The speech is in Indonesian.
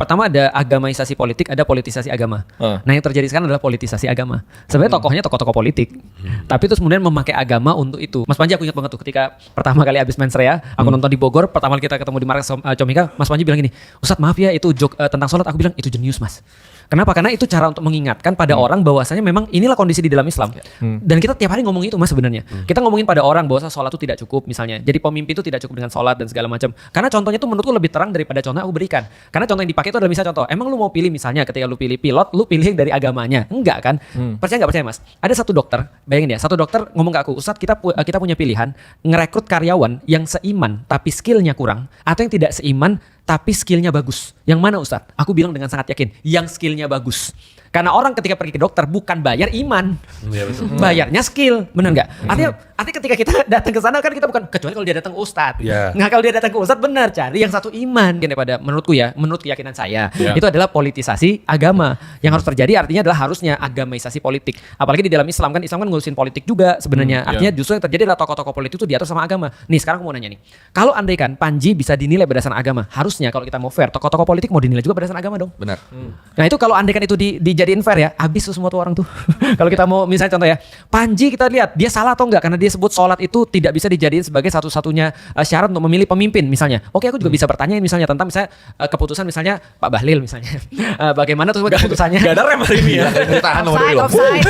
pertama ada agamaisasi politik, ada politisasi agama. Nah yang terjadi sekarang adalah politisasi agama. Sebenarnya tokohnya tokoh-tokoh politik, tapi terus kemudian memakai agama untuk itu. Mas Panji aku ingat banget tuh ketika pertama kali abis Mensreya, aku nonton di Bogor, pertama kali kita ketemu di Markas Comika, Mas Panji bilang gini, Ustadz maaf ya itu joke tentang sholat, aku bilang itu jenius mas. Kenapa? Karena itu cara untuk mengingatkan pada orang bahwasanya memang inilah kondisi di dalam Islam. Dan kita tiap hari ngomong itu mas sebenarnya. Kita ngomongin pada orang bahwa sholat itu tidak cukup misalnya. Jadi pemimpin itu tidak cukup dengan sholat dan segala macam. Karena contohnya itu menurutku lebih terang daripada contoh yang aku berikan. Karena contoh yang dipakai itu adalah misalnya contoh. Emang lu mau pilih misalnya ketika lu pilih pilot, lu pilih yang dari agamanya? Enggak kan? Percaya nggak percaya mas? Ada satu dokter, bayangin ya, satu dokter ngomong ke aku, Ustadz kita punya pilihan ngerekrut karyawan yang seiman tapi skillnya kurang, atau yang tidak seiman tapi skillnya bagus. Yang mana Ustadz? Aku bilang dengan sangat yakin, yang skillnya bagus. Karena orang ketika pergi ke dokter bukan bayar iman, bayarnya skill, benar nggak? Artinya ketika kita datang ke sana kan kita bukan, kecuali kalau dia datang ke Ustadz. Nggak, kalau dia datang ke Ustadz benar, cari yang satu iman. Daripada menurutku ya, menurut keyakinan saya, itu adalah politisasi agama. Yang harus terjadi artinya adalah harusnya agamaisasi politik. Apalagi di dalam Islam kan ngurusin politik juga sebenarnya. Artinya justru yang terjadi adalah tokoh-tokoh politik itu diatur sama agama. Nih sekarang aku mau nanya nih, kalau andaikan Panji bisa dinilai berdasarkan agama, harusnya kalau kita mau fair, tokoh-tokoh politik mau dinilai juga berdasarkan agama dong. Benar. Nah itu kalau andaikan itu dijadiin fair ya, habis tuh semua tuh orang tuh. Kalau kita mau misalnya contoh ya, Panji kita lihat dia salah atau enggak karena dia sebut sholat itu tidak bisa dijadiin sebagai satu-satunya syarat untuk memilih pemimpin misalnya. Oke, aku juga bisa bertanya misalnya tentang misalnya keputusan misalnya Pak Bahlil misalnya. Bagaimana tuh keputusannya? Gak ada rem hari ini ya. Offside.